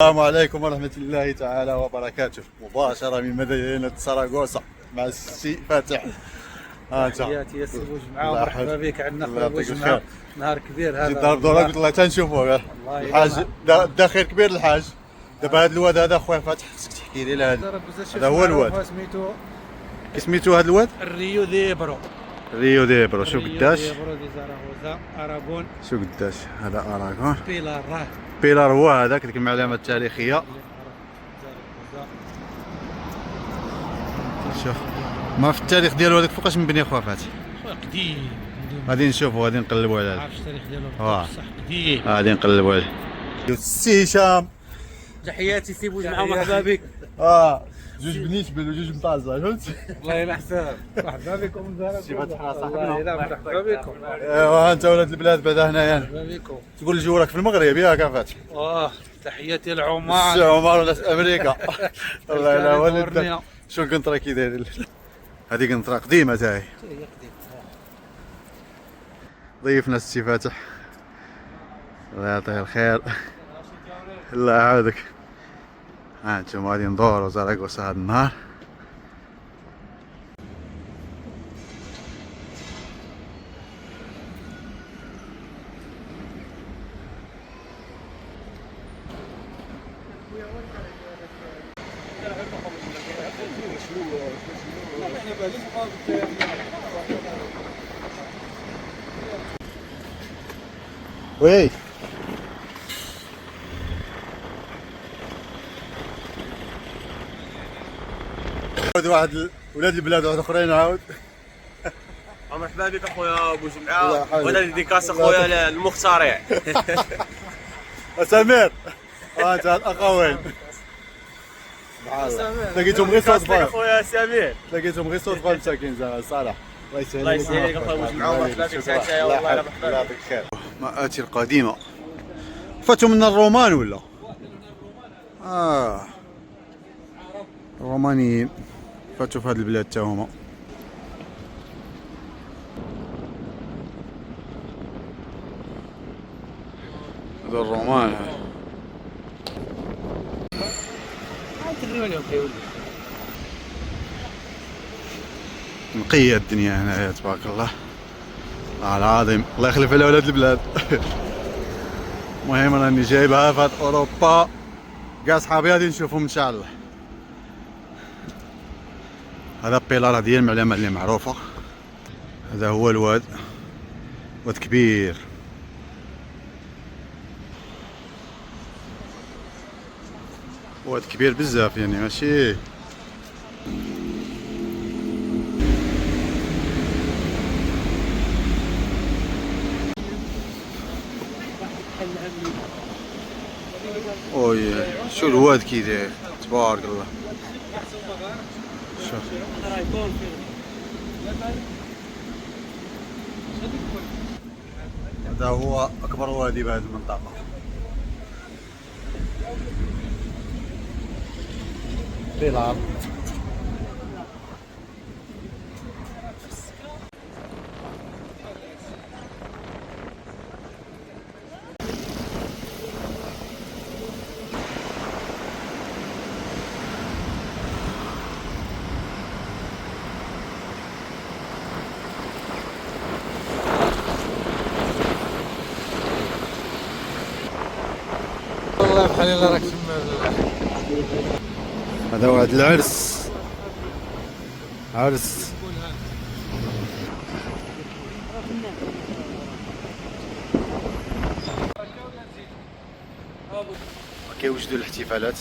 السلام عليكم ورحمة الله تعالى وبركاته، مباشرة من مدينة سراغوسا مع السي فاتح. تحياتي يا سي بوجمعة ومرحبا بك عندنا خويا بوجمعة. نهار كبير هذا. جيت ضرب دورة قلت الله تنشوفوه الحاج داخل كبير الحاج. دابا هذا الواد هذا خويا فاتح خصك تحكي لي هذا هو الواد سميتو سميتو هذا الواد الريو دي برو. ريو دي برو. شو قداش؟ ريو دي برو دي زاراغوزا اراغون. شو قداش هذا اراغون؟ بيلار راه بيلار هو هذاك ديك المعلومة التاريخية. شوف ما في التاريخ ديالو هذاك فوقاش مبني خويا فاتح؟ قديم. غادي نشوفوا غادي نقلبوا على هذا. عرفتش التاريخ ديالو بصح قديم. غادي نقلبوا عليه. السي هشام. تحياتي سي بوجمعة ومرحبا بك. جوج بنيت وجوج مطازة فهمت؟ الله يلا حساب. مرحبا بكم زاراغوزا. سي فتحي صاحبنا. الله يلا مرحبا بكم. ايوا انت ولاد البلاد بعدا هنايا. مرحبا بكم. تقول لي جورك في المغرب ياك فاتح؟ تحياتي لعمان. السي عمر ولا امريكا؟ الله يلا ولد. كاليفورنيا. شو القنطرة كي داير؟ هذه قنطرة قديمة تاهي. ضيفنا السي فاتح الله يعطيه الخير. الله يعاودك. انتم غادي ندورو زراغوسا هذا النهار. وي واحد ولاد البلاد واحد اخرين عاود. مرحبا بك اخويا بوجمعة، وهذا ديكاس اخويا المخترع. سمير انت الاخوين لقيتهم غير صدفه اخويا سمير، لقيتهم غير صدفه مساكين صالح. الله يسهلك اخويا بوجمعة، مرحبا بك ساعتها والله مرحبا بك. خير. مآتي القديمه فاتوا من الرومان ولا؟ الرومانيين فاتوا في هذه البلاد تا هما. هذا الرومان نقية الدنيا هنايا تبارك الله. الله العظيم الله يخلف على ولاد البلاد. المهم راني جايبها في اوروبا كاع صحابي غادي نشوفهم ان شاء الله. هذا بيلار ديال المعلمة اللي معروفة. هذا هو الواد، واد كبير. واد كبير بزاف يعني ماشي. اوي شو الواد كي داير تبارك الله. شوف هذا هو اكبر وادي بهذه المنطقة. بيلار والله بحال الا راك تما. هذا واحد العرس. عرس كيوجدوا الاحتفالات.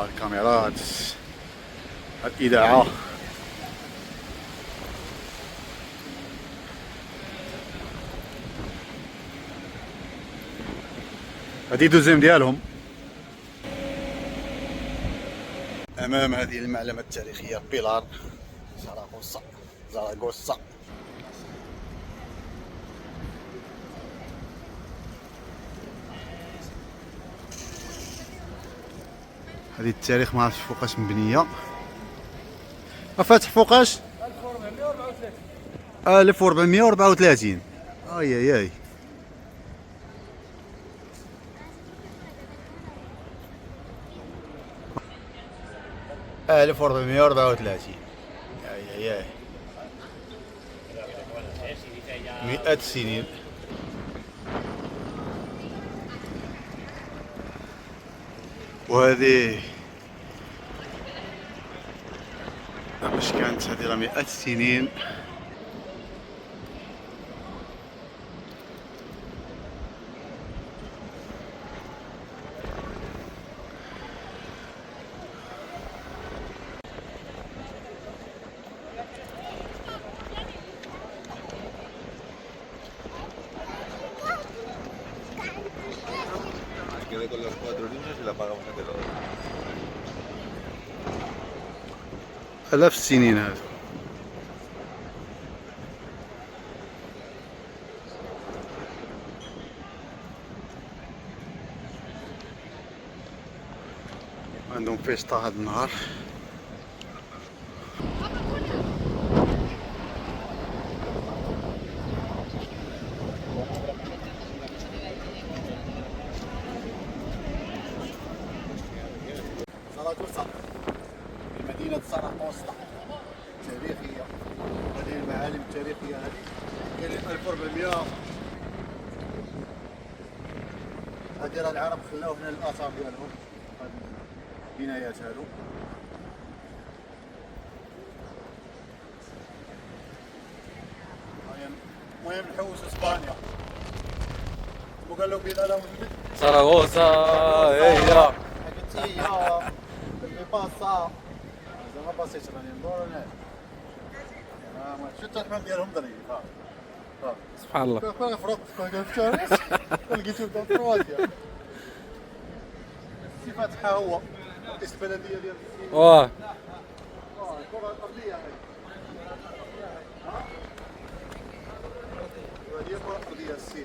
الكاميرات، الإذاعة. هادي دوزيام ديالهم. أمام هذه المعلمة التاريخية بيلار زراغوسا. هذه التاريخ ما عرفتش فوقاش مبنية. فاتح فوقاش 1434. اي اي اي 1434. يا 100 سنين. وهذه باش كانت هذه راه 100 سنين. Quedé con los 4 niños y la pagamos entre todos. 1000 سنين هذا. عندهم فيستا هذا النهار. ساراغوسا مدينة ساراغوسا تاريخية. هذه المعالم التاريخية هذه كاين 1400. هذه راه العرب خلاو هنا الآثار ديالهم، هذه البنايات هادو. المهم نحوس اسبانيا. وقال له بينا لهم ساراغوسا هي حكيتي اللي باصا زعما باسيت راني ندور انا. شفت الحمام ديالهم ظريف. سبحان الله. كان فرط كان في تونس لقيتو في كرواتيا. سي فتحة هو رئيس البلدية ديال واه الكرة الأرضية هذه. هذه الكرة الأرضية السي.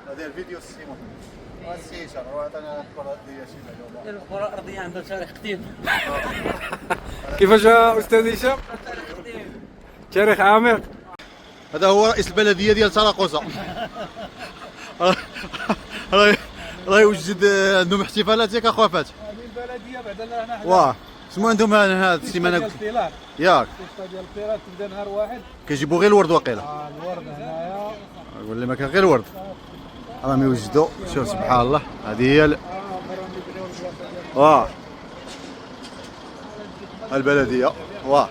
هذا الفيديو السي مهم. السي شرع عطانا الكرة الأرضية شي اليوم. الكرة الأرضية عندها تاريخ قديم. كيفاش استاذ هشام؟ تاريخ عميق. هذا هو رئيس البلدية ديال ساراغوسا. راه يوجد عندهم احتفالات ياك اخويا فاتح. هذه البلدية بعدا هنا واه شنو عندهم هذه السيمانه الفيلات. ياك الفيستا ديال الفيلات تبدا نهار واحد. كيجيبوا غير الورد واقيلا. الورد هنايا. ولا ما كان غير الورد. راهم يوجدوا. شوف سبحان الله هذه هي واه البلدية. واه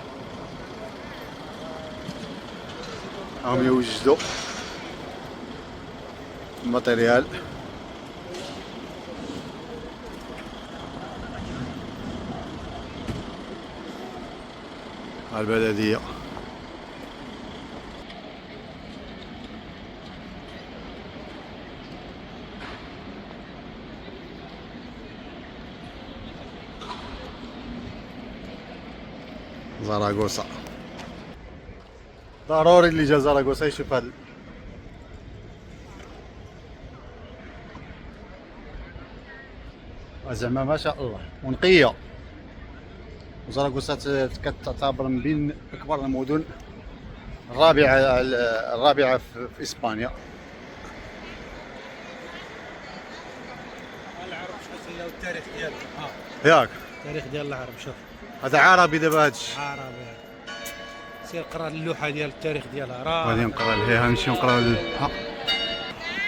راهم يوجدوا الماتيريال. البلدية زاراغوسا. ضروري اللي جا زاراغوسا يشوف هذا. زعما ما شاء الله ونقية. زاراغوسا كتعتبر من بين أكبر المدن الرابعة في إسبانيا. العرب شنو خلاو التاريخ ديالهم. ياك التاريخ ديال العرب شوف. هذا عربي دابا هادشي. عربي. سير قرا اللوحة ديال التاريخ ديالها راه. غادي نقرا لها نمشي نقرا لها.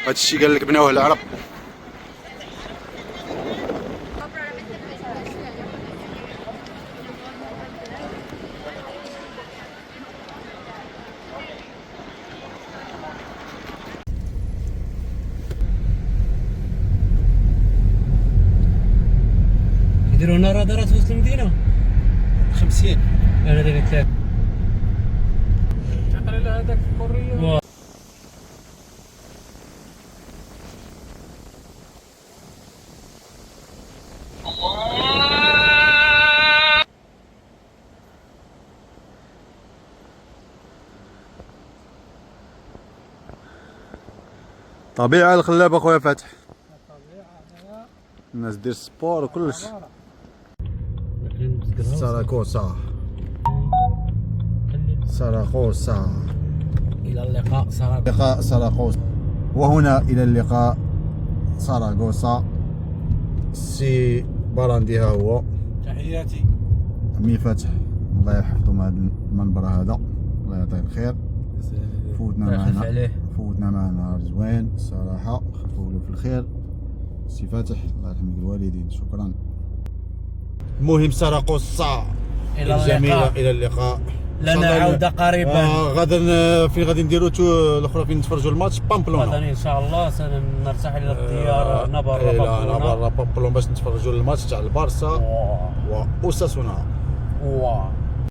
هادشي قال لك بناوه العرب. يديروا لنا رادارات في وسط المدينة. 50. أنا داير 3. تعقل على هذاك الكورية. طبيعة الخلاب اخويا فاتح. الناس دير سبور وكلش. ساراغوسا. ساراغوسا. إلى اللقاء ساراغوسا. لقاء ساراغوسا. وهنا إلى اللقاء ساراغوسا. سي باراندي ها هو. تحياتي. عمي فاتح الله يحفظه مع هذا المنبر هذا، الله يعطيه الخير. فوتنا معنا نهار زوين الصراحه، خلفوا له في الخير سي فاتح، الله يرحم الوالدين. شكرا. المهم سراقوسا الجميله، الى اللقاء. لنا عودة قريبا. غدا فين غادي نديرو الاخرى فين نتفرجوا الماتش؟ بامبلونا. غدا ان شاء الله سنرتحل الى الطياره نافارا بامبلونا باش نتفرجوا الماتش تاع البارسا واوساسونا.